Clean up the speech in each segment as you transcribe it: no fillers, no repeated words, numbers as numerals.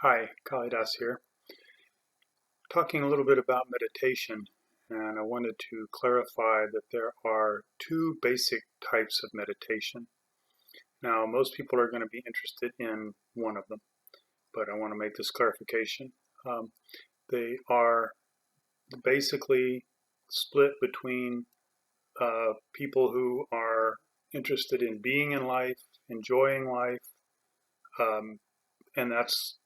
Hi, Kalidasa here. Talking a little bit about meditation, and I wanted to clarify that there are two basic types of meditation. Now, most people are going to be interested in one of them, but I want to make this clarification. They are basically split between people who are interested in being in life, enjoying life, um, and that's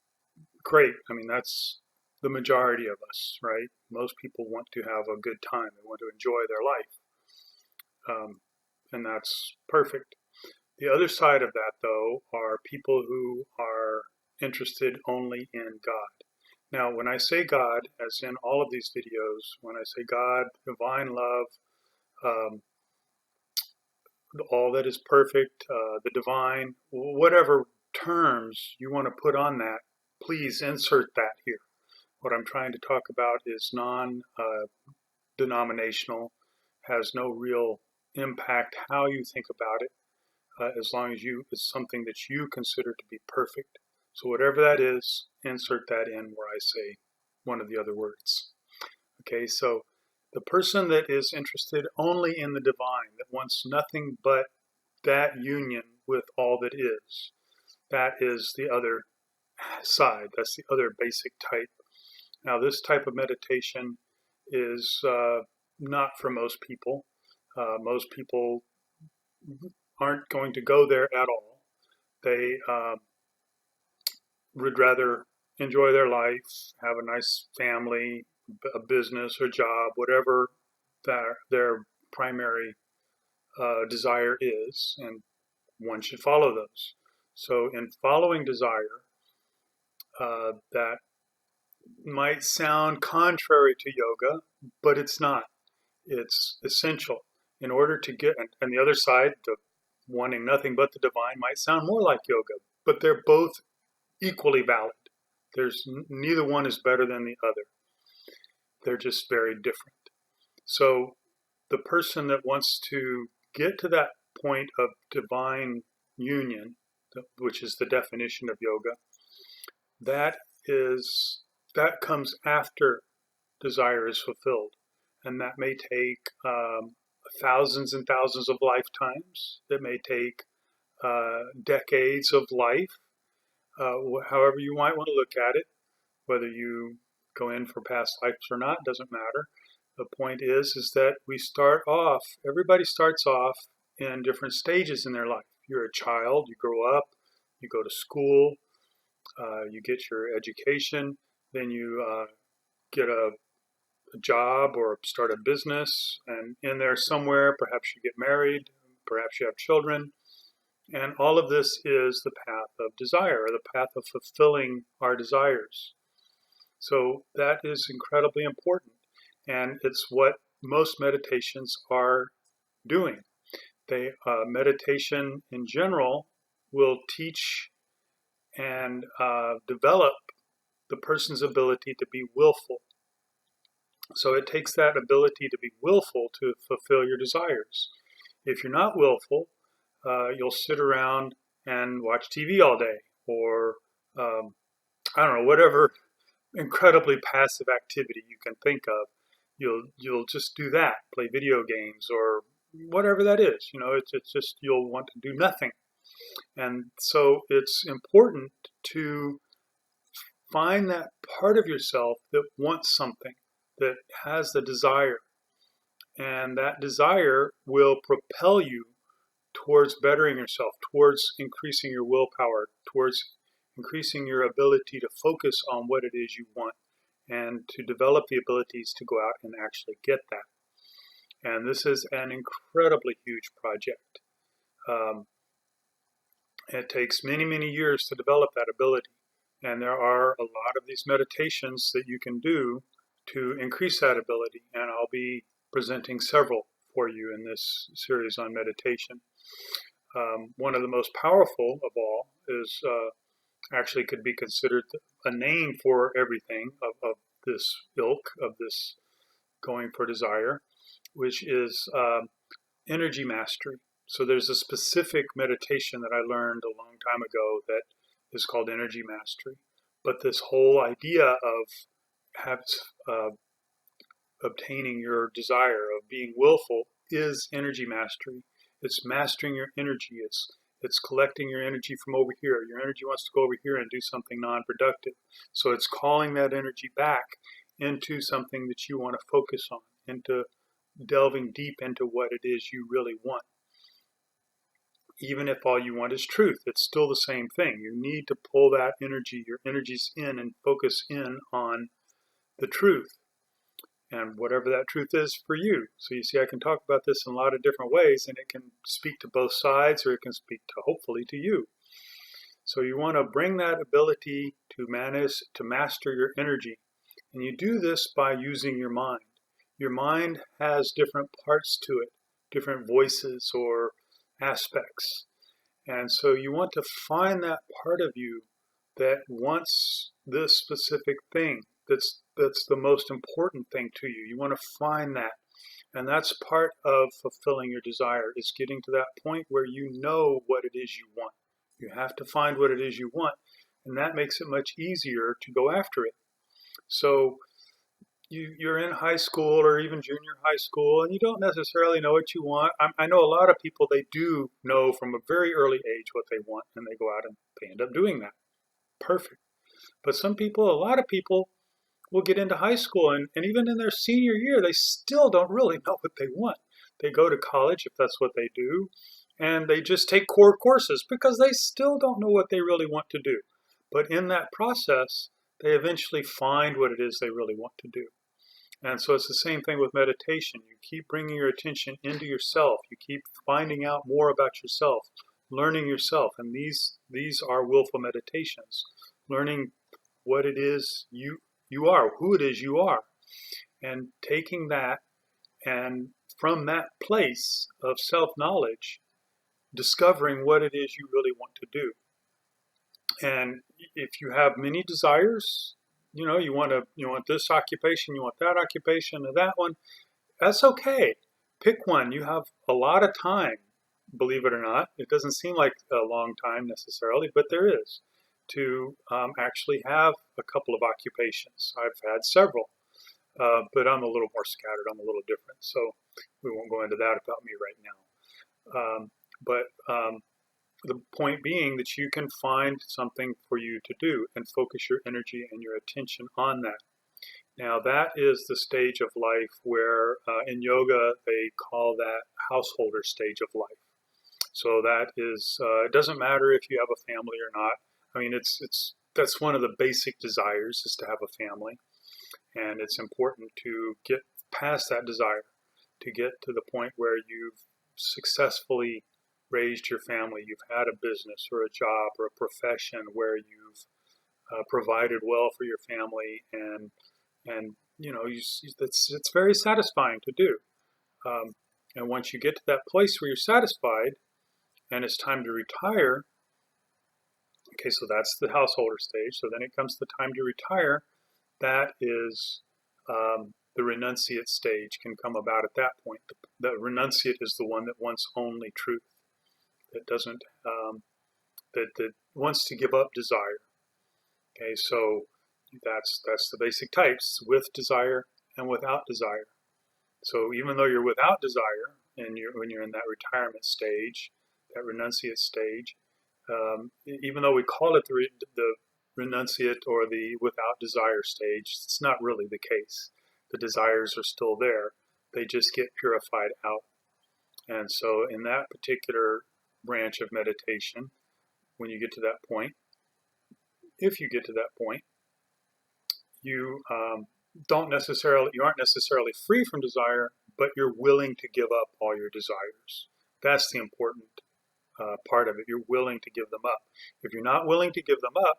great. I mean, that's the majority of us, right? Most people want to have a good time. They want to enjoy their life. And that's perfect. The other side of that, though, are people who are interested only in God. Now, when I say God, as in all of these videos, when I say God, divine love, um, all that is perfect, the divine, whatever terms you want to put on that, please insert that here. What I'm trying to talk about is non-denominational, has no real impact how you think about it, as long as it's something that you consider to be perfect. So whatever that is, insert that in where I say one of the other words. Okay, so the person that is interested only in the divine, that wants nothing but that union with all that is the other side. That's the other basic type. Now, this type of meditation is not for most people. Most people aren't going to go there at all. They would rather enjoy their life, have a nice family, a business or job, whatever their primary desire is, and one should follow those. So, in following desire, that might sound contrary to yoga, but it's not. It's essential in order to get, and the other side, the wanting nothing but the divine, might sound more like yoga, but they're both equally valid. There's neither one is better than the other. They're just very different. So the person that wants to get to that point of divine union, which is the definition of yoga, that comes after desire is fulfilled, and that may take thousands and thousands of lifetimes. It may take decades of life, however you might want to look at it. Whether you go in for past lives or not doesn't matter. The point is that we start off. Everybody starts off in different stages in their life. You're a child. You grow up. You go to school. You get your education. Then you get a job or start a business, and in there somewhere perhaps you get married, perhaps you have children, and all of this is the path of desire, or the path of fulfilling our desires. So that is incredibly important, and it's what most meditations are doing. Meditation in general will teach and develop the person's ability to be willful. So it takes that ability to be willful to fulfill your desires. If you're not willful, you'll sit around and watch TV all day, or I don't know, whatever incredibly passive activity you can think of. You'll just do that, play video games or whatever that is. You know, it's just you'll want to do nothing. And so it's important to find that part of yourself that wants something, that has the desire, and that desire will propel you towards bettering yourself, towards increasing your willpower, towards increasing your ability to focus on what it is you want, and to develop the abilities to go out and actually get that. And this is an incredibly huge project. It takes many, many years to develop that ability. And there are a lot of these meditations that you can do to increase that ability. And I'll be presenting several for you in this series on meditation. One of the most powerful of all is actually could be considered a name for everything of this ilk, of this going for desire, which is energy mastery. So there's a specific meditation that I learned a long time ago that is called energy mastery. But this whole idea of have, uh, obtaining your desire, of being willful, is energy mastery. It's mastering your energy. It's collecting your energy from over here. Your energy wants to go over here and do something non-productive. So it's calling that energy back into something that you want to focus on, into delving deep into what it is you really want. Even if all you want is truth, it's still the same thing. You need to pull that energy, your energies in, and focus in on the truth, and whatever that truth is for you. So you see, I can talk about this in a lot of different ways, and it can speak to both sides, or it can speak to, hopefully, to you. So you want to bring that ability to master your energy, and you do this by using your mind. Your mind has different parts to it, different voices or aspects. And so you want to find that part of you that wants this specific thing, that's the most important thing to you. You want to find that. And that's part of fulfilling your desire, is getting to that point where you know what it is you want. You have to find what it is you want, and that makes it much easier to go after it. So you're in high school or even junior high school, and you don't necessarily know what you want. I know a lot of people, they do know from a very early age what they want, and they go out and they end up doing that. Perfect. But a lot of people will get into high school, and even in their senior year, they still don't really know what they want. They go to college, if that's what they do, and they just take core courses because they still don't know what they really want to do. But in that process, they eventually find what it is they really want to do. And so it's the same thing with meditation. You keep bringing your attention into yourself. You keep finding out more about yourself, learning yourself. And these are willful meditations, learning what it is you are, who it is you are, and taking that, and from that place of self-knowledge, discovering what it is you really want to do. And if you have many desires, you want this occupation, you want that occupation, or that one, that's okay. Pick one. You have a lot of time, believe it or not. It doesn't seem like a long time necessarily, but there is, to actually have a couple of occupations. I've had several, but I'm a little more scattered. I'm a little different, so we won't go into that about me right now. But the point being that you can find something for you to do and focus your energy and your attention on that. Now, that is the stage of life where in yoga they call that householder stage of life. So that is, it doesn't matter if you have a family or not. I mean, that's one of the basic desires, is to have a family. And it's important to get past that desire, to get to the point where you've successfully raised your family, you've had a business or a job or a profession where you've provided well for your family, and it's very satisfying to do. And once you get to that place where you're satisfied and it's time to retire, okay, so that's the householder stage. So then it comes the time to retire. That is the renunciate stage, can come about at that point. The renunciate is the one that wants only truth, that doesn't that wants to give up desire. Okay, so that's the basic types: with desire and without desire. So even though you're without desire, and when you're in that retirement stage, that renunciate stage, even though we call it the renunciate or the without desire stage, it's not really the case. The desires are still there. They just get purified out. And so in that particular branch of meditation, when you get to that point, if you get to that point, you aren't necessarily free from desire, but you're willing to give up all your desires. That's the important part of it. You're willing to give them up. If you're not willing to give them up,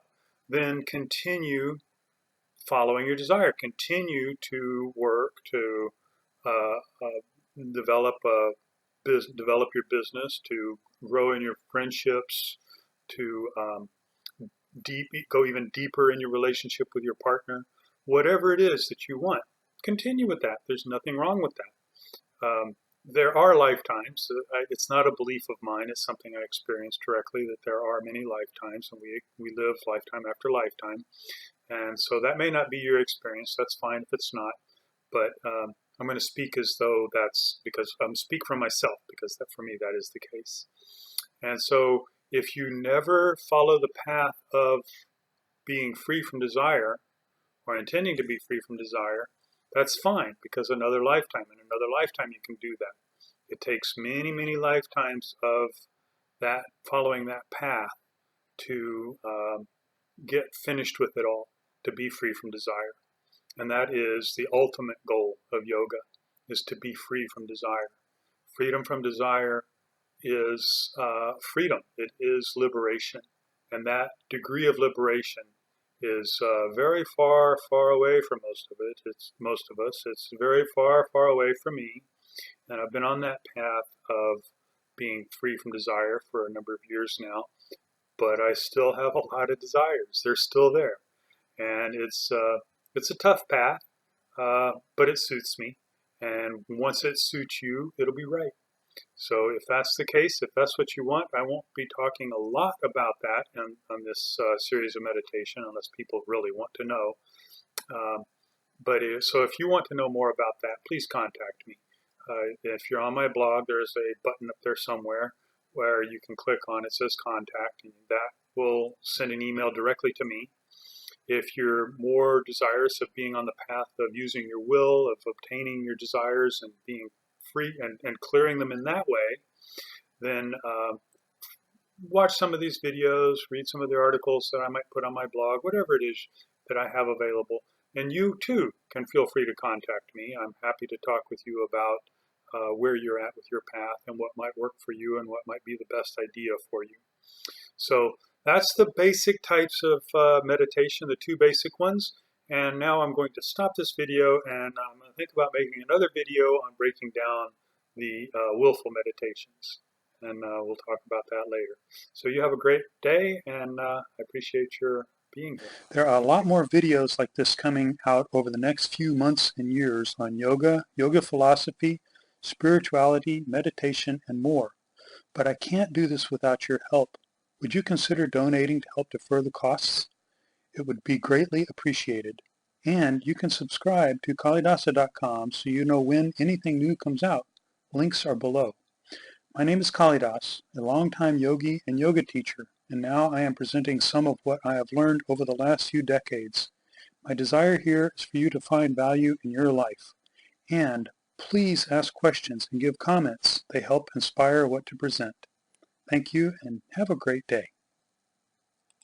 then continue following your desire. Continue to work to develop your business, to grow in your friendships, to go even deeper in your relationship with your partner. Whatever it is that you want, continue with that. There's nothing wrong with that. there are lifetimes. It's not a belief of mine. It's something I experienced directly, that there are many lifetimes, and we live lifetime after lifetime. And so that may not be your experience. That's fine if it's not. But I'm going to speak as though that's because I'm speak for myself, because that for me that is the case. And so if you never follow the path of being free from desire, or intending to be free from desire, that's fine, because in another lifetime you can do that. It takes many, many lifetimes of that, following that path, to get finished with it all, to be free from desire. And that is the ultimate goal of yoga, is to be free from desire. Freedom from desire is freedom. It is liberation. And that degree of liberation is very far, far away from most of it. It's most of us. It's very far, far away from me. And I've been on that path of being free from desire for a number of years now. But I still have a lot of desires. They're still there. And it's a tough path, but it suits me. And once it suits you, it'll be right. So if that's the case, if that's what you want, I won't be talking a lot about that on this series of meditation, unless people really want to know. So if you want to know more about that, please contact me. If you're on my blog, there's a button up there somewhere where you can click on. It says contact, and that will send an email directly to me. If you're more desirous of being on the path of using your will, of obtaining your desires and being free and clearing them in that way, then watch some of these videos, read some of the articles that I might put on my blog, whatever it is that I have available. And you too can feel free to contact me. I'm happy to talk with you about where you're at with your path and what might work for you and what might be the best idea for you. So that's the basic types of meditation, the two basic ones. And now I'm going to stop this video, and I'm going to think about making another video on breaking down the willful meditations. And we'll talk about that later. So you have a great day, and I appreciate your being here. There are a lot more videos like this coming out over the next few months and years on yoga, yoga philosophy, spirituality, meditation, and more. But I can't do this without your help. Would you consider donating to help defer the costs? It would be greatly appreciated. And you can subscribe to Kalidasa.com so you know when anything new comes out. Links are below. My name is Kalidasa, a longtime yogi and yoga teacher, and now I am presenting some of what I have learned over the last few decades. My desire here is for you to find value in your life. And please ask questions and give comments. They help inspire what to present. Thank you and have a great day.